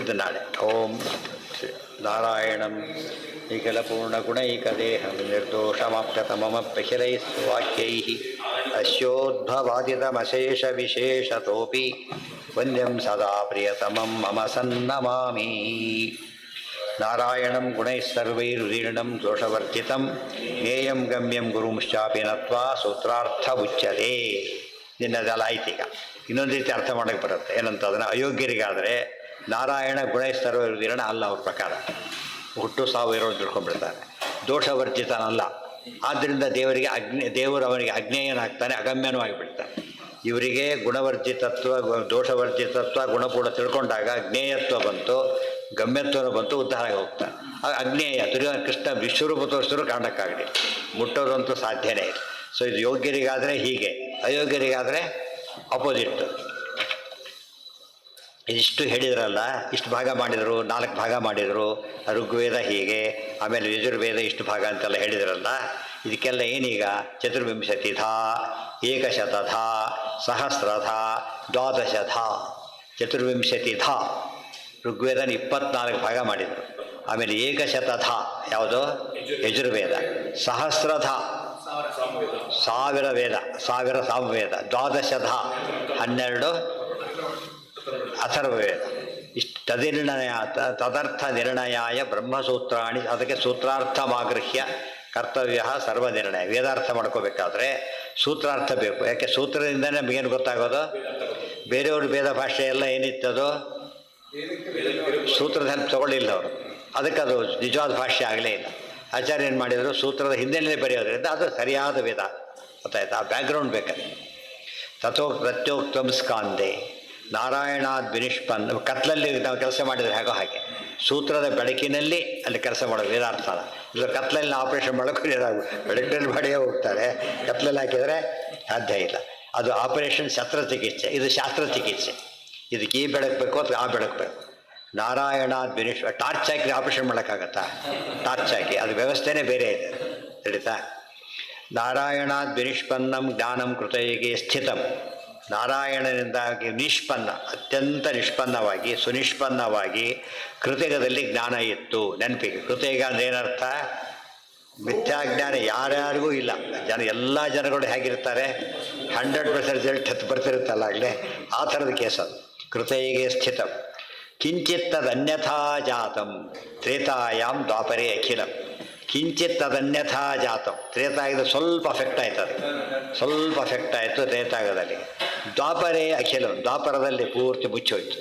ಉಳಿದಿದ್ದು ನಾಳೆ. ಓಂ ನಾರಾಯಣಂ ನಿಖಿಲಪೂರ್ಣಗುಣೈಕದೇಹಂ ನಿರ್ದೋಷಮಾಪ್ಯತಮಮಪ್ಯಖಿಲೈಃ ವಾಕ್ಯೈಃ ಅಸ್ಯೋದ್ಭವಾದಿತಮಶೇಷವಿಶೇಷತೋಪಿ ವಂದ್ಯಂ ಸದಾ ಪ್ರಿಯತಮಂ ಮಮ ಸನ್ನಮಾಮಿ. ನಾರಾಯಣಂ ಗುಣೈಃ ಸರ್ವೈರುದೀರ್ಣಂ ದೋಷವರ್ಜಿತಂ ಜ್ಞೇಯಂ ಗಮ್ಯಂ ಗುರುಂಶ್ಚಾಪಿ ನತ್ವಾ ಸೂತ್ರಾರ್ಥ ಉಚ್ಯತೆ. ನಿನ್ನದೆಲ್ಲ ಆಯ್ತೀಗ. ಇನ್ನೊಂದು ರೀತಿ ಅರ್ಥ ಮಾಡೋಕ್ಕೆ ಬರುತ್ತೆ. ಏನಂತ ಅದನ್ನು ಅಯೋಗ್ಯರಿಗಾದರೆ ನಾರಾಯಣ ಗುಣೈಃ ಸರ್ವೈರುದೀರ್ಣ ಅಲ್ಲ, ಅವ್ರ ಪ್ರಕಾರ ಹುಟ್ಟು ಸಾವು ಇರೋದು ತಿಳ್ಕೊಂಡ್ಬಿಡ್ತಾರೆ. ದೋಷವರ್ಜಿತನಲ್ಲ. ಆದ್ದರಿಂದ ದೇವರು ಅವನಿಗೆ ಅಜ್ಞೇಯನಾಗ್ತಾನೆ, ಅಗಮ್ಯನೂ ಆಗಿಬಿಡ್ತಾನೆ. ಇವರಿಗೆ ಗುಣವರ್ಜಿತತ್ವ ದೋಷವರ್ಜಿತತ್ವ ಗುಣಪೂರ್ಣ ತಿಳ್ಕೊಂಡಾಗ ಜ್ಞೇಯತ್ವ ಬಂತು, ಗಮ್ಯತ್ವನೂ ಬಂತು, ಉದ್ಧಾರ ಹೋಗ್ತಾನೆ. ಅಜ್ಞೇಯ ಕೃಷ್ಣ ವಿಶ್ವರೂಪ ತೋರಿಸಿದ್ರು ಕಾರಣಕ್ಕಾಗಲಿ, ಮುಟ್ಟೋದಂತೂ ಸಾಧ್ಯನೇ ಇಲ್ಲ. ಸೊ ಇದು ಯೋಗ್ಯರಿಗಾದರೆ ಹೀಗೆ, ಅಯೋಗ್ಯರಿಗಾದರೆ ಅಪೋಸಿಟ್. ಇದಿಷ್ಟು ಹೇಳಿದ್ರಲ್ಲ, ಇಷ್ಟು ಭಾಗ ಮಾಡಿದರು, 4 ಭಾಗ ಮಾಡಿದರು. ಋಗ್ವೇದ ಹೀಗೆ, ಆಮೇಲೆ ಯಜುರ್ವೇದ ಇಷ್ಟು ಭಾಗ ಅಂತೆಲ್ಲ ಹೇಳಿದ್ರಲ್ಲ. ಇದಕ್ಕೆಲ್ಲ ಏನೀಗ ಚತುರ್ವಿಂಶತಿಧಾ, ಏಕಶತಧಾ, ಸಹಸ್ರಧಾ, ದ್ವಾದಶಧಾ. ಚತುರ್ವಿಂಶತಿಧಾ ಋಗ್ವೇದನ 24 ಭಾಗ ಮಾಡಿದರು. ಆಮೇಲೆ ಏಕಶತಧಾ ಯಾವುದು ಯಜುರ್ವೇದ, ಸಹಸ್ರಧಾ 1000 ವೇದ, 1000 ಸಾಮವೇದ, ದ್ವಾದಶಧಾ 12 ಅಥರ್ವವೇದ. ಇಷ್ಟು ತದರ್ಥ ನಿರ್ಣಯಾಯ ಬ್ರಹ್ಮಸೂತ್ರಾಣಿ. ಅದಕ್ಕೆ ಸೂತ್ರಾರ್ಥಮಾಗೃಹ್ಯ ಕರ್ತವ್ಯ ಸರ್ವನಿರ್ಣಯ. ವೇದಾರ್ಥ ಮಾಡ್ಕೋಬೇಕಾದ್ರೆ ಸೂತ್ರಾರ್ಥ ಬೇಕು. ಯಾಕೆ ಸೂತ್ರದಿಂದನೇ ನಮಗೇನು ಗೊತ್ತಾಗೋದು? ಬೇರೆಯವ್ರ ವೇದ ಭಾಷೆ ಎಲ್ಲ ಏನಿತ್ತದು ಸೂತ್ರದಲ್ಲಿ ತಗೊಳ್ಳಿಲ್ಲ ಅವರು, ಅದಕ್ಕೆ ಅದು ನಿಜವಾದ ಭಾಷೆ ಆಗಲೇ ಇಲ್ಲ. ಆಚಾರ್ಯ ಏನು ಮಾಡಿದರು, ಸೂತ್ರದ ಹಿಂದೆಯೇ ಬರೆಯೋದ್ರಿಂದ ಅದು ಸರಿಯಾದ ವೇದ. ಗೊತ್ತಾಯ್ತಾ? ಆ ಬ್ಯಾಕ್ಗ್ರೌಂಡ್ ಬೇಕಾದ್ರೆ. ತಥೋ ಪ್ರತ್ಯೋಕ್ತಂ ಸ್ಕಾಂದೆ ನಾರಾಯಣಾದ್ ವಿನಿಷ್ಪನ್ನ. ಕತ್ಲಲ್ಲಿ ನಾವು ಕೆಲಸ ಮಾಡಿದರೆ ಹೇಗೋ ಹಾಗೆ ಸೂತ್ರದ ಬೆಳಕಿನಲ್ಲಿ ಅಲ್ಲಿ ಕೆಲಸ ಮಾಡೋದು ವೇದಾರ್ಥನ. ಇಲ್ಲ ಕತ್ಲಲ್ಲಿ ಆಪರೇಷನ್ ಮಾಡೋಕ್ಕೂ ಬೆಳಕಿನಲ್ಲಿ ಮಾಡಿಯೇ ಹೋಗ್ತಾರೆ, ಕತ್ಲಲ್ಲಿ ಹಾಕಿದರೆ ಸಾಧ್ಯ ಇಲ್ಲ. ಅದು ಆಪರೇಷನ್ ಶಸ್ತ್ರಚಿಕಿತ್ಸೆ, ಇದು ಶಾಸ್ತ್ರಚಿಕಿತ್ಸೆ. ಇದಕ್ಕೆ ಈ ಬೆಳಕು ಬೇಕು ಅಥವಾ ಆ ಬೆಳಕು ಬೇಕು. ನಾರಾಯಣಾದ್ ವಿನಿಷ್ಪ. ಟಾರ್ಚ್ ಹಾಕಿ ಆಪರೇಷನ್ ಮಾಡೋಕ್ಕಾಗತ್ತಾ? ಟಾರ್ಚ್ ಹಾಕಿ ಅದು ವ್ಯವಸ್ಥೆನೇ ಬೇರೆ ಇದೆ, ತಿಳಿತಾ? ನಾರಾಯಣಾದ್ ವಿನಿಷ್ಪನ್ನಂ ಜ್ಞಾನಂ ಕೃತೈಗೆ ಸ್ಥಿತಂ. ನಾರಾಯಣನಿಂದಾಗಿ ನಿಷ್ಪನ್ನ, ಅತ್ಯಂತ ನಿಷ್ಪನ್ನವಾಗಿ ಸುನಿಷ್ಪನ್ನವಾಗಿ ಕೃತಯುಗದಲ್ಲಿ ಜ್ಞಾನ ಇತ್ತು. ನೆನಪಿಗೆ, ಕೃತಯುಗ ಅಂದ್ರೆ ಏನರ್ಥ? ಮಿಥ್ಯಾಜ್ಞಾನ ಯಾರ್ಯಾರಿಗೂ ಇಲ್ಲ. ಎಲ್ಲ ಜನಗಳು ಹೇಗಿರ್ತಾರೆ? 100% ರಿಸಲ್ಟ್ ಬರ್ತಿರುತ್ತಲ್ಲ ಆಗಲೇ, ಆ ಥರದ ಕೇಸ್ ಅದು. ಕೃತಯುಗೆ ಸ್ಥಿತಂ ಕಿಂಚಿತ್ ತದನ್ಯಥಾ ಜಾತಂ ತ್ರೇತಾಯಾಮ್ ದ್ವಾಪರೇ ಅಖಿಲಂ. ಕಿಂಚಿತ್ ತದನ್ಯಥಾ ಜಾತಂ. ತ್ರೇತಾಯುಗದ ಸ್ವಲ್ಪ ಅಫೆಕ್ಟ್ ಆಯ್ತು, ಅದು ಸ್ವಲ್ಪ ಅಫೆಕ್ಟ್ ಆಯಿತು ತ್ರೇತಾಯುಗದಲ್ಲಿ. ದ್ವಾಪರೇ ಅಖಿಲಂ. ದ್ವಾಪರದಲ್ಲಿ ಪೂರ್ತಿ ಮುಚ್ಚೋಯ್ತು.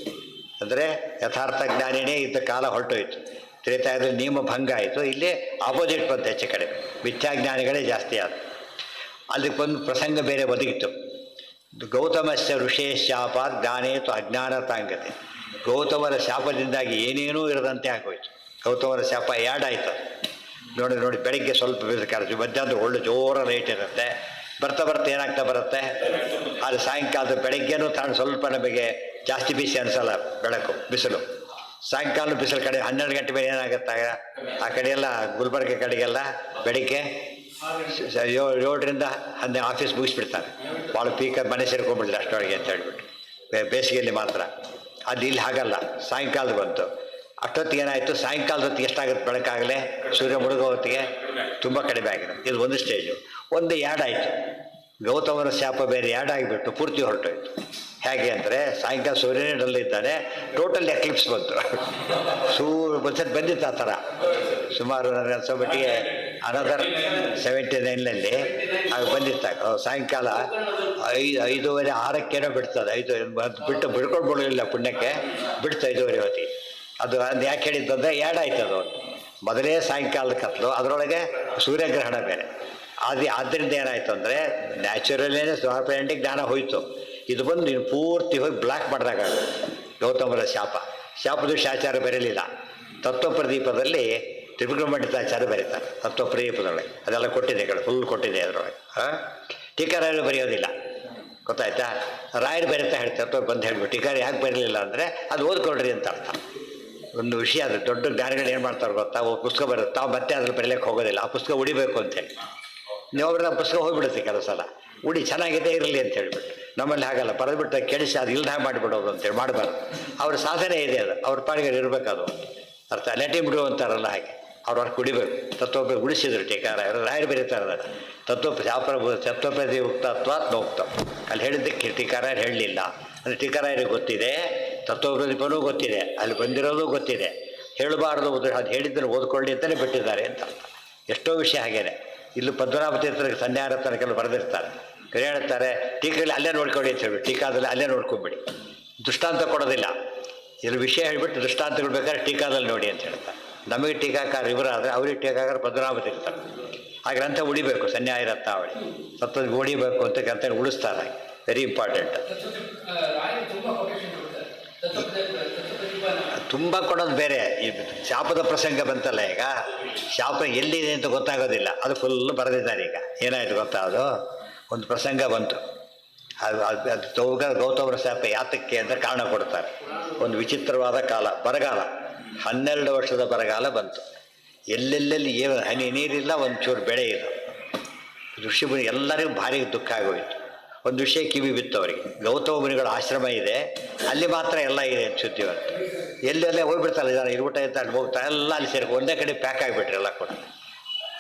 ಅಂದರೆ ಯಥಾರ್ಥ ಜ್ಞಾನಿನೇ ಇದ್ದ ಕಾಲ ಹೊರಟೋಯ್ತು. ತ್ರೇತಾಯುಗದಲ್ಲಿ ನಿಯಮ ಭಂಗ ಆಯಿತು. ಇಲ್ಲಿ ಆಪೋಸಿಟ್ ಬಂತು, ಹೆಚ್ಚು ಕಡಿಮೆ ಮಿಥ್ಯಾಜ್ಞಾನಿಗಳೇ ಜಾಸ್ತಿ ಆಯಿತು. ಅದಕ್ಕೊಂದು ಪ್ರಸಂಗ ಬೇರೆ ಒದಗಿತ್ತು. ಗೌತಮಸ್ಯ ಋಷೇ ಶಾಪಾತ್ ಜ್ಞಾನೇತು ಅಜ್ಞಾನತಾಂಗತೆ. ಗೌತಮರ ಶಾಪದಿಂದಾಗಿ ಏನೇನೂ ಇರದಂತೆ ಆಗೋಯ್ತು. ಗೌತಮರ ಶಾಪ ಆಯಿತು. ನೋಡಿ ಬೆಳಗ್ಗೆ ಸ್ವಲ್ಪ ಬೇಕಾದ್ರೆ ಮಧ್ಯಾಹ್ನ ಒಳ್ಳೆ ಜೋರ ಲೈಟ್ ಇರುತ್ತೆ. ಬರ್ತಾ ಏನಾಗ್ತಾ ಬರುತ್ತೆ, ಅದು ಸಾಯಂಕಾಲದ ಬೆಳಗ್ಗೆನೂ ತಾನು ಸ್ವಲ್ಪ ನಮಗೆ ಜಾಸ್ತಿ ಬಿಸಿ ಅನಿಸಲ್ಲ, ಬೆಳಕು ಬಿಸಿಲು. ಸಾಯಂಕಾಲ ಬಿಸಿಲು ಕಡೆ 12 ಗಂಟೆ ಮೇಲೆ ಏನಾಗುತ್ತೆ, ಆ ಕಡೆಯೆಲ್ಲ ಗುಲ್ಬರ್ಗ ಕಡೆಗೆಲ್ಲ ಬೆಳಿಗ್ಗೆ 7ರಿಂದ 12 ಆಫೀಸ್ ಮುಗಿಸ್ಬಿಡ್ತಾರೆ. ಭಾಳ ಪೀಕ ಮನೆ ಸೇರ್ಕೊಂಡ್ಬಿಡ್ತಾರೆ ಅಷ್ಟೊಳಗೆ ಅಂತ ಹೇಳ್ಬಿಟ್ಟು. ಬೇಸಿಗೆಯಲ್ಲಿ ಮಾತ್ರ ಅದು. ಇಲ್ಲಿ ಹಾಗಲ್ಲ, ಸಾಯಂಕಾಲ ಬಂತು. ಅಷ್ಟೊತ್ತಿಗೆ ಏನಾಯಿತು, ಸಾಯಂಕಾಲದ ಹೊತ್ತಿಗೆ ಎಷ್ಟಾಗುತ್ತೆ ಬೆಳಕಾಗಲೇ, ಸೂರ್ಯ ಮುಳುಗೋ ಹೊತ್ತಿಗೆ ತುಂಬ ಕಡಿಮೆ ಆಗಿದೆ. ಇದು ಒಂದು ಸ್ಟೇಜು. ಒಂದು ಆಯಿತು. ಗೌತಮನ ಶಾಪ ಬೇರೆ ಆಗಿಬಿಟ್ಟು ಪೂರ್ತಿ ಹೊರಟೋಯ್ತು. ಹೇಗೆ ಅಂದರೆ ಸಾಯಂಕಾಲ ಸೂರ್ಯನೇ ಡಲ್ಲಿದ್ದಾನೆ, ಟೋಟಲ್ ಎಕ್ಲಿಪ್ಸ್ ಬಂತು. ಒಂದ್ಸತಿ ಬಂದಿತ್ತು ಆ ಥರ. ಸುಮಾರು ನನಗೆ ಅನ್ಸೋ ಮಟ್ಟಿಗೆ ಅನದರ್ 79ನಲ್ಲಿ ಆಗ ಬಂದಿತ್ತಾಗ. ಸಾಯಂಕಾಲ 5:30 6 ಬಿಡ್ತದೆ. 5 ಬಿಟ್ಟು ಬಿಡ್ಕೊಳ್ಬಿಡಲಿಲ್ಲ ಪುಣ್ಯಕ್ಕೆ, ಬಿಡ್ತು 5:30 ಹೊತ್ತಿಗೆ. ಅದು ಯಾಕೆ ಹೇಳಿದ್ದಂದರೆ ಆಯ್ತು ಅದು. ಮೊದಲೇ ಸಾಯಂಕಾಲದ ಕತ್ಲು, ಅದರೊಳಗೆ ಸೂರ್ಯಗ್ರಹಣ ಬೇರೆ. ಆದ್ದರಿಂದ ಏನಾಯಿತು ಅಂದರೆ ನ್ಯಾಚುರಲ್ಲೇ ಸ್ವಾಪೇಂಟಿಗೆ ಜ್ಞಾನ ಹೋಯಿತು. ಇದು ಬಂದು ನೀನು ಪೂರ್ತಿ ಹೋಗಿ ಬ್ಲ್ಯಾಕ್ ಮಾಡಿದಾಗ ಗೌತಮರ ಶಾಪದ ಶಾಚಾರ ಬರೀಲಿಲ್ಲ. ತತ್ವಪ್ರದೀಪದಲ್ಲಿ ತ್ರಿವಿಕ್ರಮಪಂಡಿತಾಚಾರ್ಯ ಬರೀತಾರೆ ತತ್ವಪ್ರದೀಪದೊಳಗೆ. ಅದೆಲ್ಲ ಕೊಟ್ಟಿದೆ, ಫುಲ್ ಕೊಟ್ಟಿದೆ ಅದರೊಳಗೆ. ಟೀಕಾರಾಯರು ಬರೆಯೋದಿಲ್ಲ, ಗೊತ್ತಾಯ್ತಾ? ರಾಯರು ಬರೀತಾ ಹೇಳ್ತಾರೆ ಬಂದು ಹೇಳ್ಬಿಟ್ಟು. ಟೀಕಾರ ಯಾಕೆ ಬರಲಿಲ್ಲ ಅಂದರೆ ಅದು ಓದ್ಕೊಳ್ರಿ ಅಂತ ಅರ್ಥ. ಒಂದು ವಿಷಯ ಅದು. ದೊಡ್ಡ ಜ್ಞಾನಿಗಳು ಏನು ಮಾಡ್ತಾರೆ ಗೊತ್ತಾ, ಪುಸ್ತಕ ಬರುತ್ತೆ, ತಾವು ಮತ್ತೆ ಅದ್ರಲ್ಲಿ ಬರೀಲಿಕ್ಕೆ ಹೋಗೋದಿಲ್ಲ. ಆ ಪುಸ್ತಕ ಉಡಿಬೇಕು ಅಂತೇಳಿ. ನೀವು ಒಬ್ಬರು ಪುಸ್ತಕ ಹೋಗಿಬಿಡುತ್ತೆ ಕೆಲವು ಸಲ. ಉಡಿ ಚೆನ್ನಾಗಿದೆ ಇರಲಿ ಅಂತ ಹೇಳ್ಬಿಟ್ಟು ನಮ್ಮಲ್ಲಿ ಹಾಗಲ್ಲ, ಬರೆದ್ಬಿಟ್ಟು ಕೆಡಿಸಿ ಅದು ಇಲ್ದ ಮಾಡಿಬಿಡೋದು ಅಂತೇಳಿ ಮಾಡಬಾರ್ದು. ಅವ್ರ ಸಾಧನೆ ಇದೆ, ಅದು ಅವ್ರ ಪಾಡಿಗೆ ಇರಬೇಕು. ಅದು ಅರ್ಥ ಲೆಟಿ ಬಿಡು ಅಂತಾರಲ್ಲ ಹಾಗೆ ಅವ್ರ ಕುಡಿಬೇಕು. ತತ್ವೋಪ ಗುಡಿಸಿದ್ರು ಟೀಕಾರ ರಾಯರು ಬರೀತಾರೆ ತತ್ವಪ್ರತಿ ಉಕ್ತತ್ವಾತ್ ನೋಕ್ತ. ಅಲ್ಲಿ ಹೇಳಿದ್ದಕ್ಕೆ ಟೀಕಾರಾಯರು ಹೇಳಲಿಲ್ಲ ಅಂದರೆ ಟೀಕಾರಾಯರಿಗೆ ಗೊತ್ತಿದೆ, ತತ್ವಪ್ರದೀಪನೂ ಗೊತ್ತಿದೆ, ಅಲ್ಲಿ ಬಂದಿರೋದು ಗೊತ್ತಿದೆ. ಹೇಳಬಾರ್ದು, ಅದು ಹೇಳಿದ್ದನ್ನು ಓದ್ಕೊಳ್ಳಿ ಅಂತಲೇ ಬಿಟ್ಟಿದ್ದಾರೆ ಅಂತ. ಎಷ್ಟೋ ವಿಷಯ ಹಾಗೇನೆ. ಇಲ್ಲಿ ಪದ್ಮನಾಭ ತೀರ್ಥರಿಗೆ ಸನ್ಯಾರತನ ಕೆಲವು ಬರೆದಿರ್ತಾರೆ, ಹೇಳ್ತಾರೆ ಟೀಕೆಯಲ್ಲಿ ಅಲ್ಲೇ ನೋಡ್ಕೊಳ್ಳಿ ಅಂತ ಹೇಳಿ. ಟೀಕಾದಲ್ಲಿ ಅಲ್ಲೇ ನೋಡ್ಕೊಂಬಿಡಿ, ದೃಷ್ಟಾಂತ ಕೊಡೋದಿಲ್ಲ. ಇಲ್ಲಿ ವಿಷಯ ಹೇಳಿಬಿಟ್ಟು ದೃಷ್ಟಾಂತಗಳು ಬೇಕಾದ್ರೆ ಟೀಕಾದಲ್ಲಿ ನೋಡಿ ಅಂತ ಹೇಳ್ತಾರೆ. ನಮಗೆ ಟೀಕಾಕಾರ ಇವರಾದರೆ ಅವ್ರಿಗೆ ಟೀಕಾಕಾರ ಪದ್ಮನಾಭ ತೀರ್ಥರು. ಆ ಗ್ರಂಥ ಉಳಿಬೇಕು, ಸನ್ಯಾಯ ರತ್ನಾವಳಿ ಸತ್ತದ ಉಳಿಬೇಕು ಅಂತ ಗ್ರಂಥ ಉಳಿಸ್ತಾರೆ. Very important. ತುಂಬ ಕೊಡೋದು ಬೇರೆ. ಈ ಶಾಪದ ಪ್ರಸಂಗ ಬಂತಲ್ಲ, ಈಗ ಶಾಪ ಎಲ್ಲಿದೆ ಅಂತ ಗೊತ್ತಾಗೋದಿಲ್ಲ. ಅದು ಫುಲ್ಲು ಬರೆದಿದ್ದಾರೆ. ಈಗ ಏನಾಯಿತು ಗೊತ್ತಾ, ಅದು ಒಂದು ಪ್ರಸಂಗ ಬಂತು. ಅದು ಗೌತಮರ ಶಾಪ ಯಾತಕ್ಕೆ ಅಂತ ಕಾರಣ ಕೊಡ್ತಾರೆ. ಒಂದು ವಿಚಿತ್ರವಾದ ಕಾಲ, ಬರಗಾಲ, 12 ವರ್ಷದ ಬರಗಾಲ ಬಂತು. ಎಲ್ಲೆಲ್ಲೆಲ್ಲಿ ಏನು ಹನಿ ನೀರಿಲ್ಲ, ಒಂಚೂರು ಬೆಳೆ ಇಲ್ಲ. ಋಷಿಮುನಿ ಎಲ್ಲರಿಗೂ ಭಾರಿ ದುಃಖ ಆಗೋಯಿತು. ಒಂದು ವಿಷಯ ಕಿವಿ ಬಿತ್ತು ಅವರಿಗೆ, ಗೌತಮ ಮುನಿಗಳ ಆಶ್ರಮ ಇದೆ, ಅಲ್ಲಿ ಮಾತ್ರ ಎಲ್ಲ ಇದೆ ಅಂತ ಸುದ್ದಿ ಬಂತು. ಎಲ್ಲೆಲ್ಲೇ ಹೋಗ್ಬಿಡ್ತಾರೆ ಜನ, ಇರ್ಬಿಟ್ಟ ಅಂತ ಹೋಗ್ತಾರೆ, ಎಲ್ಲ ಅಲ್ಲಿ ಸೇರಿ ಒಂದೇ ಕಡೆ ಪ್ಯಾಕ್ ಆಗಿಬಿಟ್ರಿ ಎಲ್ಲ ಕೂಡ.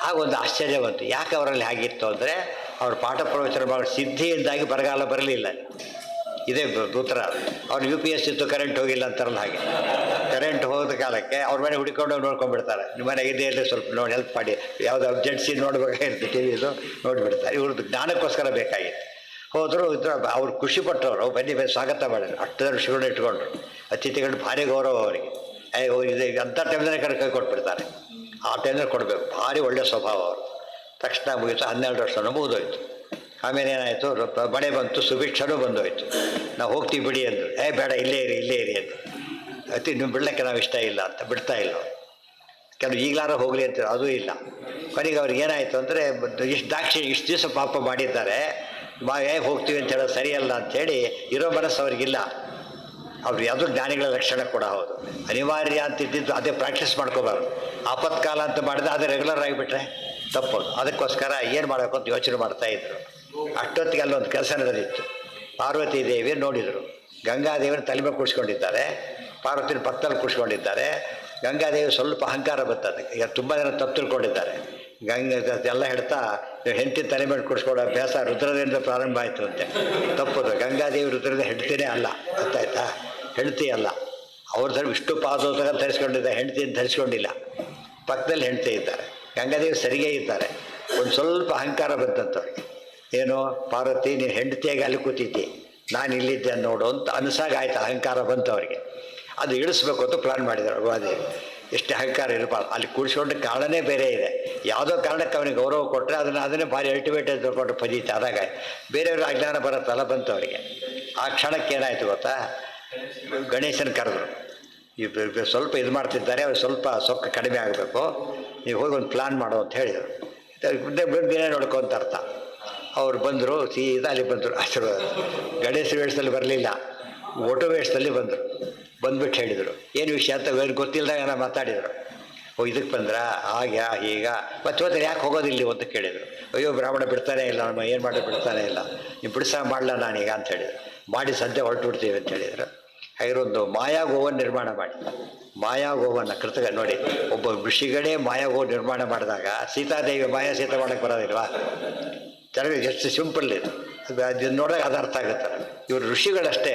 ಆಗ ಒಂದು ಆಶ್ಚರ್ಯ ಬಂತು, ಯಾಕೆ ಅವರಲ್ಲಿ ಹಾಗಿತ್ತು ಅಂದರೆ ಅವ್ರ ಪಾಠ ಪ್ರವಚನ ಮಾಡೋ ಸಿದ್ಧಿಯಿಂದಾಗಿ ಬರಗಾಲ ಬರಲಿಲ್ಲ. ಇದೇ ಉತ್ತರ. ಅವ್ರು UPS ಇತ್ತು, ಕರೆಂಟ್ ಹೋಗಿಲ್ಲ ಅಂತಾರಲ್ಲ ಹಾಗೆ. ಕರೆಂಟ್ ಹೋದ ಕಾಲಕ್ಕೆ ಅವ್ರ ಮನೆ ಹುಡುಕೊಂಡು ನೋಡ್ಕೊಂಡ್ಬಿಡ್ತಾರೆ. ನಿಮ್ಮ ಮನೆ ಇದೆ ಅಲ್ಲಿ ಸ್ವಲ್ಪ ನೋಡಿ ಹೆಲ್ಪ್ ಮಾಡಿ, ಯಾವುದೋ ಅರ್ಜೆನ್ಸಿ ನೋಡ್ಬೇಕಾಗಿರುತ್ತೆ ಟಿ ವಿದು ನೋಡಿಬಿಡ್ತಾರೆ. ಇವ್ರದ್ದು ಜ್ಞಾನಕ್ಕೋಸ್ಕರ ಬೇಕಾಗಿತ್ತು. ಹೋದರು, ಇದ್ರ ಅವ್ರು ಖುಷಿಪಟ್ಟವರು, ಬನ್ನಿ ಸ್ವಾಗತ ಮಾಡಿದ್ರು. 10 ಋಷಿಗಳನ್ನ ಇಟ್ಕೊಂಡ್ರು. ಅತಿಥಿಗಳು ಭಾರಿ ಗೌರವ ಅವರಿಗೆ. ಇದು ಅಂಥ ಟೈಮ್ನಲ್ಲಿ ಕೈ ಕೊಟ್ಬಿಡ್ತಾರೆ. ಆ ಟೈಮ್ನಲ್ಲಿ ಕೊಡಬೇಕು. ಭಾರಿ ಒಳ್ಳೆಯ ಸ್ವಭಾವ ಅವರು. ತಕ್ಷಣ ಮುಗಿತು. 12 ವರ್ಷನೂ ಮುಗಿದೋಯ್ತು. ಆಮೇಲೆ ಏನಾಯಿತು, ಮಳೆ ಬಂತು, ಸುಭಿಕ್ಷನೂ ಬಂದೋಯ್ತು. ನಾವು ಹೋಗ್ತೀವಿ ಬಿಡಿ ಅಂದರು. ಬೇಡ, ಇಲ್ಲೇ ಇರಿ ಇಲ್ಲೇ ಇರಿ ಅಂತ. ನೀವು ಬಿಡಲಿಕ್ಕೆ ನಾವು ಇಷ್ಟ ಇಲ್ಲ ಅಂತ ಬಿಡ್ತಾ ಇಲ್ಲ. ಕೆಲವು ಈಗಲಾರ ಹೋಗಲಿ ಅಂತ ಅದೂ ಇಲ್ಲ. ಕೊನೆಗೆ ಅವ್ರಿಗೆ ಏನಾಯಿತು ಅಂದರೆ, ಇಷ್ಟು ದಿವಸ ಪಾಪ ಮಾಡಿದ್ದಾರೆ, ಹೋಗ್ತೀವಿ ಅಂತ ಹೇಳೋದು ಸರಿಯಲ್ಲ ಅಂಥೇಳಿ ಇರೋ ಮನಸ್ಸು ಅವ್ರಿಗಿಲ್ಲ. ಅವ್ರು ಯಾವುದೋ ಜ್ಞಾನಿಗಳ ಲಕ್ಷಣ ಕೂಡ ಹೌದು. ಅನಿವಾರ್ಯ ಅಂತಿದ್ದು ಅದೇ ಪ್ರಾಕ್ಟೀಸ್ ಮಾಡ್ಕೋಬಾರ್ದು. ಆಪತ್ಕಾಲ ಅಂತ ಮಾಡಿದ್ರೆ ಅದೇ ರೆಗ್ಯುಲರ್ ಆಗಿಬಿಟ್ರೆ ತಪ್ಪೋದು. ಅದಕ್ಕೋಸ್ಕರ ಏನು ಮಾಡಬೇಕು ಅಂತ ಯೋಚನೆ ಮಾಡ್ತಾಯಿದ್ರು. ಅಷ್ಟೊತ್ತಿಗೆ ಅಲ್ಲೊಂದು ಕೆಲಸ ನಡೆದಿತ್ತು. ಪಾರ್ವತಿ ದೇವಿ ನೋಡಿದರು. ಗಂಗಾದೇವಿನ ತಲೆ ಮೇಲೆ ಕೂರಿಸ್ಕೊಂಡಿದ್ದಾರೆ, ಪಾರ್ವತಿನ ಪಕ್ಕದಲ್ಲಿ ಕೂರಿಸ್ಕೊಂಡಿದ್ದಾರೆ. ಗಂಗಾದೇವಿ ಸ್ವಲ್ಪ ಅಹಂಕಾರ ಬರ್ತದೆ. ಈಗ ತುಂಬ ಜನ ತಪ್ಪು ತಿಳ್ಕೊಂಡಿದ್ದಾರೆ. ಎಲ್ಲ ಹೇಳ್ತಾ ಹೆಂಡತಿ ತಲೆ ಮೇಲೆ ಕೂರಿಸ್ಕೊಳ್ಳೋ ಅಭ್ಯಾಸ ರುದ್ರದಿಂದ ಪ್ರಾರಂಭ ಆಯಿತು ಅಂತೆ. ತಪ್ಪದು. ಗಂಗಾದೇವಿ ರುದ್ರದ ಹೆಂಡತಿನೇ ಅಲ್ಲ, ಗೊತ್ತಾಯ್ತಾ? ಹೆಂಡತಿ ಅಲ್ಲ. ಅವ್ರ ವಿಷ್ಣು ಪಾದೋದಕ ಧರಿಸ್ಕೊಂಡಿದ್ದಾರೆ, ಹೆಂಡತಿಯನ್ನು ಧರಿಸ್ಕೊಂಡಿಲ್ಲ. ಪಕ್ಕದಲ್ಲಿ ಹೆಂಡತಿ ಇದ್ದಾರೆ. ಗಂಗಾದೇವಿ ಸರಿಗೇ ಇದ್ದಾರೆ. ಒಂದು ಸ್ವಲ್ಪ ಅಹಂಕಾರ ಬಂತಂತವ್ರಿಗೆ. ಏನು, ಪಾರ್ವತಿ ನೀನು ಹೆಂಡತಿಯಾಗಿ ಅಲ್ಲಿ ಕೂತಿದ್ದಿ, ನಾನು ಇಲ್ಲಿದ್ದೆ ನೋಡು ಅಂತ ಅನಿಸಾಗ ಆಯ್ತು. ಅಹಂಕಾರ ಬಂತು ಅವರಿಗೆ. ಅದು ಇಳಿಸ್ಬೇಕು ಅಂತ ಪ್ಲಾನ್ ಮಾಡಿದ್ದಾರೆ ಗೋದೇವಿ. ಎಷ್ಟು ಅಹಂಕಾರ ಇರಬಾರ್ದು. ಅಲ್ಲಿ ಕೂಡಿಸ್ಕೊಂಡ ಕಾರಣನೇ ಬೇರೆ ಇದೆ. ಯಾವುದೋ ಕಾರಣಕ್ಕೆ ಅವನಿಗೆ ಗೌರವ ಕೊಟ್ಟರೆ ಅದನ್ನೇ ಭಾರಿ ಅಲ್ಟಿಮೇಟೇಜ್ ಕೊಟ್ಟರೆ ಫಜೀತಿ ಆದಾಗ ಬೇರೆಯವರು ಅಜ್ಞಾನ ಬರುತ್ತಲ್ಲ, ಬಂತು ಅವರಿಗೆ. ಆ ಕ್ಷಣಕ್ಕೆ ಏನಾಯಿತು ಗೊತ್ತಾ, ಗಣೇಶನ ಕರೆದ್ರು. ಈ ಸ್ವಲ್ಪ ಇದು ಮಾಡ್ತಿದ್ದಾರೆ, ಅವ್ರು ಸ್ವಲ್ಪ ಸೊಕ್ಕ ಕಡಿಮೆ ಆಗಬೇಕು, ನೀವು ಹೋಗಿ ಒಂದು ಪ್ಲಾನ್ ಮಾಡು ಅಂತ ಹೇಳಿದರು. ಬೇರೆ ನೋಡ್ಕೊ ಅಂತ ಅರ್ಥ. ಅವ್ರು ಬಂದರು, ಸೀದಾ ಅಲ್ಲಿ ಬಂದರು. ಅಷ್ಟು ಗಣೇಶ ವೇಷದಲ್ಲಿ ಬರಲಿಲ್ಲ, ಓಟೋ ವೇಷದಲ್ಲಿ ಬಂದರು. ಬಂದ್ಬಿಟ್ಟು ಹೇಳಿದರು, ಏನು ವಿಷಯ ಅಂತ ಗೊತ್ತಿಲ್ಲದಾಗ ನಾನು ಮಾತಾಡಿದರು. ಇದಕ್ಕೆ ಬಂದ್ರಾ, ಆಗ ಈಗ ಮತ್ತೆ ಯಾಕೆ ಹೋಗೋದಿಲ್ಲ ಅಂತ ಕೇಳಿದರು. ಅಯ್ಯೋ ಬ್ರಾಹ್ಮಣ ಬಿಡ್ತಾನೆ ಇಲ್ಲ, ನಮ್ಮ ಏನು ಮಾಡಿ ಬಿಡ್ತಾನೆ ಇಲ್ಲ, ನೀವು ಮಾಡಲ ನಾನೀಗ ಅಂತ ಹೇಳಿದರು. ಮಾಡಿ ಸದ್ಯ ಹೊರಟು ಬಿಡ್ತೀವಿ ಅಂತ ಹೇಳಿದರು. ಹಾಗಿರೊಂದು ಮಾಯಾ ಗೋವನ್ನು ನಿರ್ಮಾಣ ಮಾಡಿ, ಮಾಯಾ ಗೋವನ್ನು ಕೃತಕ ನೋಡಿ, ಒಬ್ಬ ಋಷಿಗಳೇ ಮಾಯಾ ಗೋ ನಿರ್ಮಾಣ ಮಾಡಿದಾಗ ಸೀತಾದೇವಿ ಮಾಯಾ ಸೀತಾ ಮಾಡೋಕ್ಕೆ ಬರೋದಿಲ್ವಾ? ಚೆನ್ನಾಗಿ ಎಷ್ಟು ಸಿಂಪಲ್ ಇದು. ಅದನ್ನು ನೋಡಿದಾಗ ಅದು ಅರ್ಥ ಆಗುತ್ತೆ. ಇವರು ಋಷಿಗಳಷ್ಟೇ,